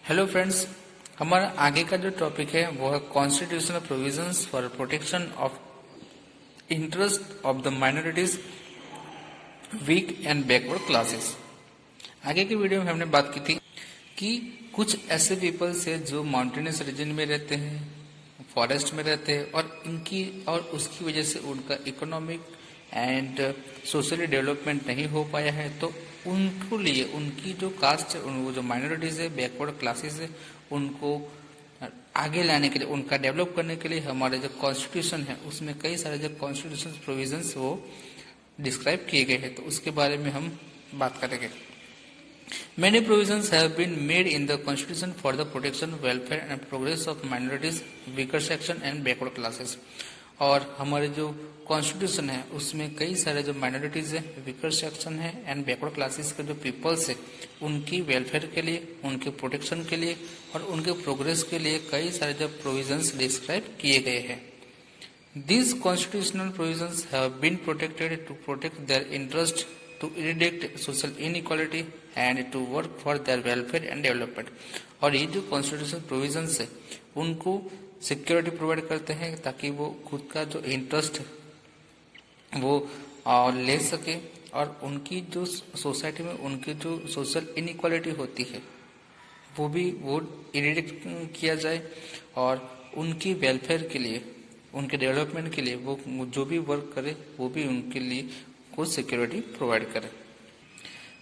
Hello friends, हमारा आगे का जो टॉपिक है वो है constitutional provisions for protection of interest of the minorities, weak and backward classes. आगे की वीडियो में हमने बात की थी कि कुछ ऐसे पीपल्स है जो माउंटेनस रीजन में रहते हैं, फॉरेस्ट में रहते हैं और उसकी वजह से उनका इकोनॉमिक एंड सोशली डेवलपमेंट नहीं हो पाया है। तो उनको लिए उनकी जो कास्ट है, वो जो माइनॉरिटीज है, बैकवर्ड क्लासेस है, उनको आगे लाने के लिए, उनका डेवलप करने के लिए हमारे जो कॉन्स्टिट्यूशन है उसमें कई सारे जो कॉन्स्टिट्यूशन प्रोविजंस वो डिस्क्राइब किए गए हैं। तो उसके बारे में हम बात करेंगे। Many provisions have been made in the Constitution for the protection, welfare and progress of minorities, weaker section and backward classes। और हमारे जो कॉन्स्टिट्यूशन है उसमें कई सारे जो माइनॉरिटीज है, वीकर सेक्शन है एंड बैकवर्ड क्लासेस के जो पीपल्स है, उनकी वेलफेयर के लिए, उनके प्रोटेक्शन के लिए और उनके प्रोग्रेस के लिए कई सारे जो प्रोविजंस डिस्क्राइब किए गए हैं। These constitutional provisions have been protected to protect their interest, to eradicate social inequality and to work for their welfare and development। और ये जो कॉन्स्टिट्यूशनल प्रोविजंस है उनको सिक्योरिटी प्रोवाइड करते हैं ताकि वो खुद का जो इंटरेस्ट वो ले सके और उनकी जो सोसाइटी में उनकी जो सोशल इनइक्वालिटी होती है वो इरेडिकेट किया जाए और उनकी वेलफेयर के लिए, उनके डेवलपमेंट के लिए वो जो भी वर्क करे वो भी उनके लिए कुछ सिक्योरिटी प्रोवाइड करे।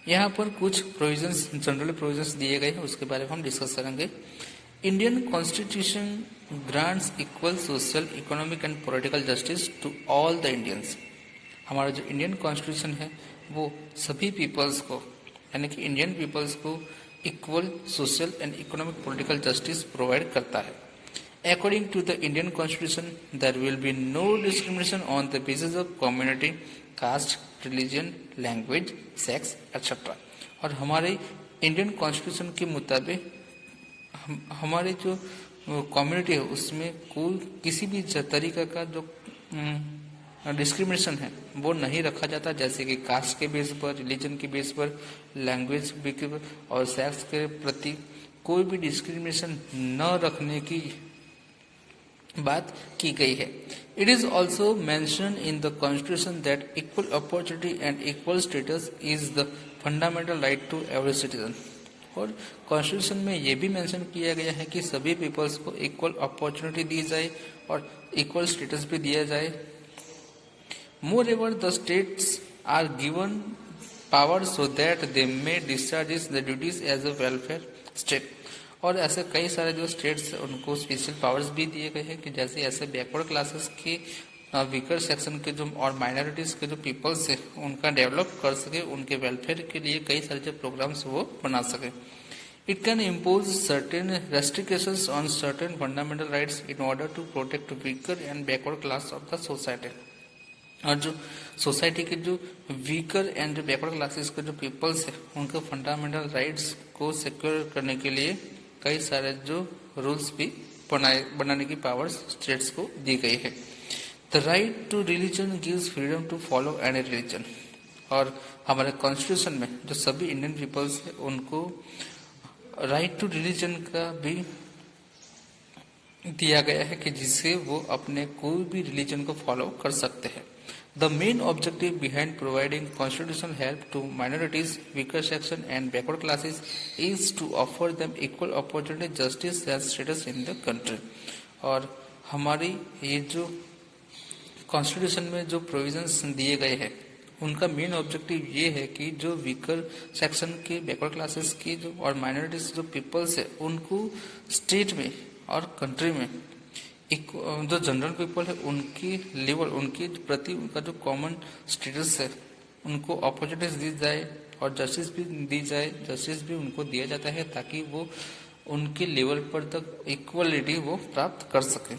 यहाँ पर कुछ प्रोविजंस, जनरल प्रोविजंस दिए गए हैं, उसके बारे में हम डिस्कस करेंगे। Indian constitution grants equal social, economic and political justice to all the Indians. हमारा जो इंडियन कॉन्स्टिट्यूशन है वो सभी पीपल्स को, यानी कि इंडियन पीपल्स को equal social and economic political justice provide करता है। According to the Indian Constitution, there will be no discrimination on the basis of community, caste, religion, language, sex, etc। और हमारे इंडियन कॉन्स्टिट्यूशन के मुताबिक हमारे जो community है उसमें कोई किसी भी तरीका का जो डिस्क्रिमिनेशन है वो नहीं रखा जाता, जैसे कि कास्ट के बेस पर, रिलीजन के बेस पर, लैंग्वेज के और सेक्स के प्रति कोई भी डिस्क्रिमिनेशन न रखने की बात की गई है। It is also mention in the constitution that equal opportunity and equal status is the fundamental right to every citizen. और कॉन्स्टिट्यूशन में यह भी मेंशन किया गया है कि सभी पीपल्स को इक्वल अपॉर्चुनिटी दी जाए और इक्वल स्टेटस भी दिया जाए। Moreover the states are given power so that they may discharge the duties as a welfare state. और ऐसे कई सारे जो स्टेट्स उनको स्पेशल पावर्स भी दिए गए हैं कि जैसे ऐसे बैकवर्ड क्लासेस के, वीकर सेक्शन के जो और माइनॉरिटीज के जो पीपल्स है उनका डेवलप कर सके, उनके वेलफेयर के लिए कई सारे जो प्रोग्राम्स वो बना सके। It can impose certain restrictions on certain fundamental rights in order to protect weaker and backward class of the society. और जो सोसाइटी के जो वीकर एंड जो बैकवर्ड क्लासेस के जो पीपल्स है उनके फंडामेंटल राइट्स को सिक्योर करने के लिए कई सारे जो रूल्स भी बनाने की पावर्स स्टेट्स को दी गई है। The right to religion gives freedom to follow any religion. और हमारे कॉन्स्टिट्यूशन में जो सभी इंडियन पीपल्स है उनको राइट टू रिलीजन का भी दिया गया है कि जिससे वो अपने कोई भी रिलीजन को फॉलो कर सकते हैं। The main objective behind providing constitutional help to minorities, weaker section and backward classes is to offer them equal opportunity, justice and status in the country। और हमारी ये जो कॉन्स्टिट्यूशन में जो प्रोविजंस दिए गए हैं उनका मेन ऑब्जेक्टिव ये है कि जो वीकर सेक्शन के, बैकवर्ड क्लासेस की जो और माइनॉरिटीज जो पीपल्स है उनको स्टेट में और कंट्री में जो जनरल पीपल है उनकी लेवल, उनके प्रति उनका जो कॉमन स्टेटस है उनको अपॉर्चुनिटीज दी जाए और जस्टिस भी दी जाए, जस्टिस भी उनको दिया जाता है ताकि वो उनके लेवल पर तक इक्वलिटी वो प्राप्त कर सके।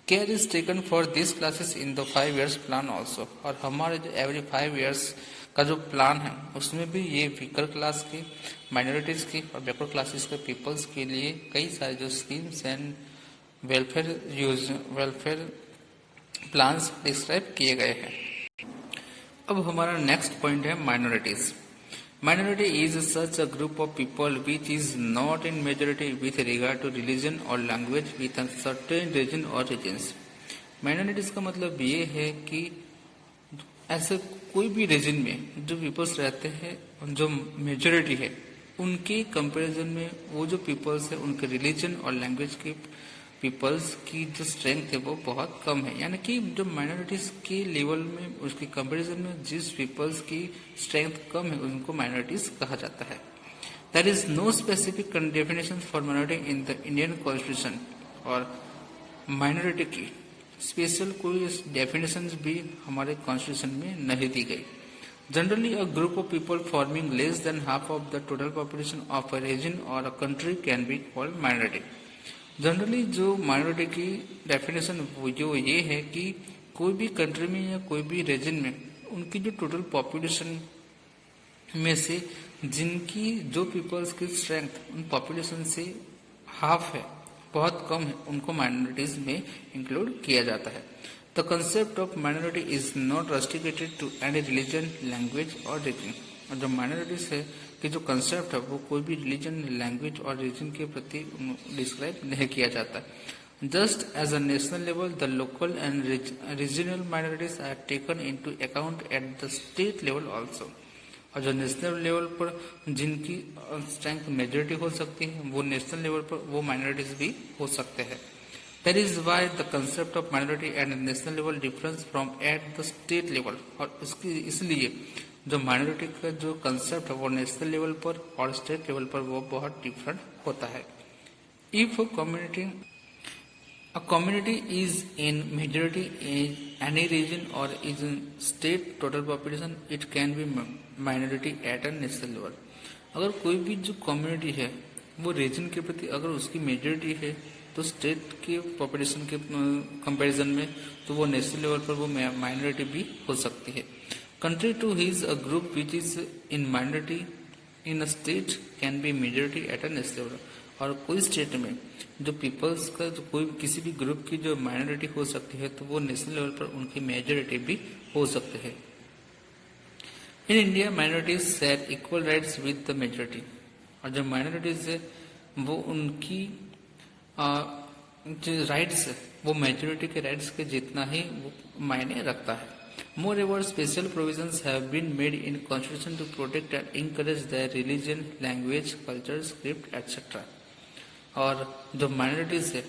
Care is taken for this classes in the 5 years plan also. और हमारे जो एवरी 5 years का जो प्लान है उसमें भी ये वीकर क्लास के, माइनॉरिटीज के और बैकवर्ड क्लासेस के पीपल्स के लिए कई सारे जो schemes and welfare plans describe किए गए हैं। अब हमारा नेक्स्ट पॉइंट है minorities. Minority is such a group of people which is not in majority with regard to religion or language with a certain region or regions. Minorities का मतलब ये है कि ऐसे कोई भी रीजन में जो पीपल्स रहते हैं, जो मेजोरिटी है, उनके कंपैरिजन में वो जो पीपल्स है उनके रिलीजन और लैंग्वेज के पीपल्स की जो स्ट्रेंथ है वो बहुत कम है। यानी कि जो माइनॉरिटीज के लेवल में उसके कंपैरिजन में जिस पीपल्स की स्ट्रेंथ कम है उनको माइनॉरिटीज कहा जाता है। There is no specific definition for minority in the Indian constitution, और माइनॉरिटी की स्पेशल कोई डेफिनेशन भी हमारे कॉन्स्टिट्यूशन में नहीं दी गई। Generally a group of people forming less than half of the total population of a region और a country can be called minority. Generally जो माइनॉरिटी की डेफिनेशन जो ये है कि कोई भी कंट्री में या कोई भी रीजन में उनकी जो टोटल पॉपुलेशन में से जिनकी जो पीपल्स की स्ट्रेंथ उन पॉपुलेशन से हाफ है, बहुत कम है, उनको माइनॉरिटीज में इंक्लूड किया जाता है। The concept of minority is not restricted to any religion, language और रीजन। और जो माइनॉरिटीज है कि जो कंसेप्ट है वो कोई भी रिलीजन, लैंग्वेज और रीजन के प्रति डिस्क्राइब नहीं किया जाता। Just as a national level the local and regional minorities are taken into account at the state level also. और जो नेशनल लेवल पर जिनकी स्ट्रेंथ मेजोरिटी हो सकती है वो नेशनल लेवल पर वो माइनॉरिटीज भी हो सकते हैं। That is why the concept of minority at national level difference from at the state level. और उसकी इसलिए जो माइनॉरिटी का जो कंसेप्ट है वो नेशनल लेवल पर और स्टेट लेवल पर वो बहुत डिफरेंट होता है। If a community is in majority in any region or is in state total population, it can be minority at a national level। अगर कोई भी जो कम्युनिटी है वो रीजन के प्रति अगर उसकी मेजोरिटी है तो स्टेट के पॉपुलेशन के कंपैरिजन में तो वो नेशनल लेवल पर वो माइनॉरिटी भी हो सकती है। Country to his a group which is in minority in a state can be majority at a national level. और कोई स्टेट में जो पीपल्स का जो कोई किसी भी ग्रुप की जो माइनॉरिटी हो सकती है तो वो नेशनल लेवल पर उनकी मेजोरिटी भी हो सकते हैं। In India minorities share equal rights with the majority. और जो माइनॉरिटीज है वो उनकी जो राइट्स है वो मेजोरिटी के राइट्स के जितना ही वो मायने रखता है। Moreover, special provisions have been made in Constitution to protect and encourage their religion, language, culture, script, etc. और जो माइनॉरिटीज है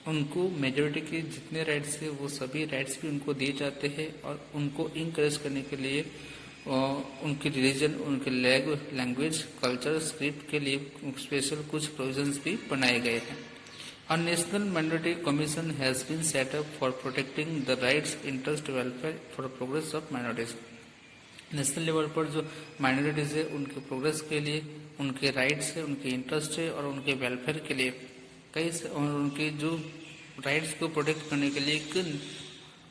उनको मेजोरिटी के जितने राइट्स है वो सभी राइट्स भी उनको दिए जाते हैं और उनको इंकरेज करने के लिए उनकी रिलीजन, उनके लैंग्वेज, कल्चर, स्क्रिप्ट के लिए स्पेशल कुछ प्रोविजंस भी बनाए गए हैं। A national minority commission has been set up for protecting the rights, interest, welfare for progress of minorities। National level पर जो माइनॉरिटीज है उनके प्रोग्रेस के लिए, उनके राइट्स है, उनके इंटरेस्ट है और उनके वेलफेयर के लिए कई और उनके जो राइट्स को प्रोटेक्ट करने के लिए एक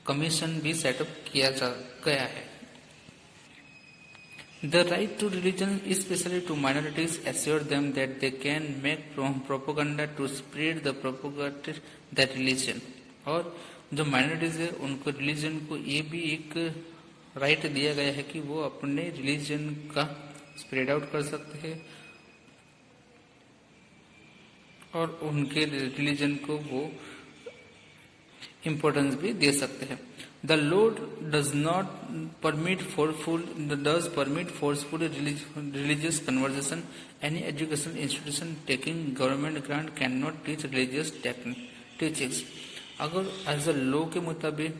कमीशन भी सेटअप किया गया है। The right to religion, especially to minorities, assure them that they can make propaganda to spread the propaganda that religion। और जो माइनॉरिटीज है उनको रिलीजन को ये भी एक राइट दिया गया है कि वो अपने रिलीजन का स्प्रेड आउट कर सकते हैं और उनके रिलीजन को वो इम्पोर्टेंस भी दे सकते हैं। The law does permit forceful religious conversion. Any educational institution taking government grant cannot teach religious teachings। अगर एज अ लॉ के मुताबिक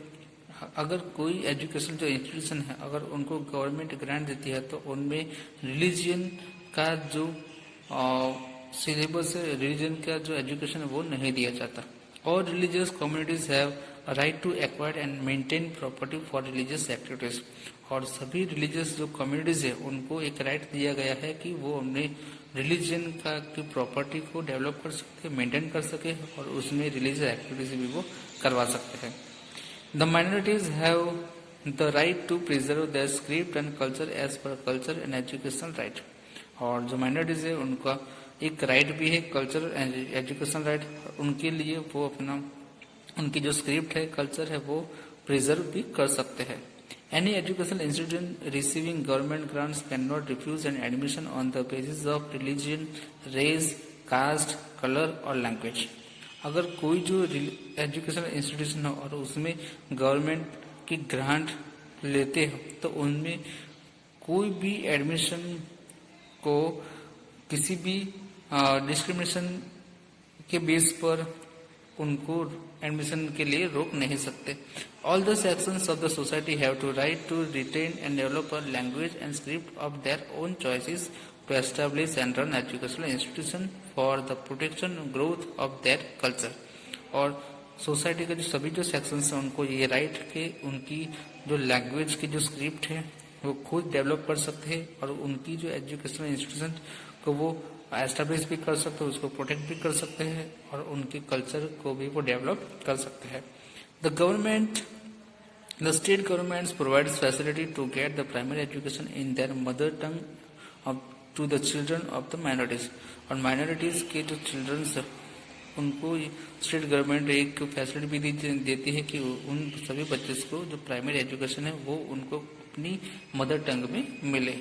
अगर कोई एजुकेशन जो इंस्टीट्यूशन है अगर उनको गवर्नमेंट ग्रांट देती है तो उनमें रिलीजन का जो सिलेबस है, रिलीजन का जो एजुकेशन है वो नहीं दिया जाता। और religious communities have right to acquire and maintain property for religious activities. और सभी रिलीजियस जो कम्युनिटीज है उनको एक राइट दिया गया है कि वो अपने रिलीजन का की प्रॉपर्टी को डेवलप कर सके, मेंटेन कर सके और उसमें रिलीजियस एक्टिविटीज भी वो करवा सकते हैं। The minorities have the right to preserve their script and culture as per culture and educational right. और जो माइनॉरिटीज है उनका एक राइट भी है कल्चर एंड एजुकेशन राइट। उनके लिए वो अपना उनकी जो स्क्रिप्ट है, कल्चर है वो प्रिजर्व भी कर सकते हैं। Any educational institution receiving government grants cannot refuse an admission on the basis of religion, race, caste, color or language. अगर कोई जो एजुकेशनल इंस्टीट्यूशन हो और उसमें गवर्नमेंट की ग्रांट लेते हो तो उनमें कोई भी एडमिशन को किसी भी डिस्क्रिमिनेशन के बेस पर उनको एडमिशन के लिए रोक नहीं सकते. All the sections of the society have to right to retain and develop a language and script of their own choices to establish and run educational institution for the protection and growth of their culture. और society के जो सभी जो sections हैं उनको ये right के उनकी जो लैंग्वेज की जो स्क्रिप्ट है वो खुद डेवलप कर सकते हैं और उनकी जो एजुकेशनल इंस्टीट्यूशन को वो एस्टेब्लिश भी कर सकते हैं, उसको प्रोटेक्ट भी कर सकते हैं और उनके कल्चर को भी वो डेवलप कर सकते हैं. The state governments provides facility to get the primary education in their mother tongue to the children of the minorities. और माइनॉरिटीज के जो चिल्ड्रंस उनको स्टेट गवर्नमेंट एक फैसिलिटी भी देती है कि उन सभी बच्चे को जो प्राइमरी एजुकेशन है वो उनको अपनी मदर टंग में मिले.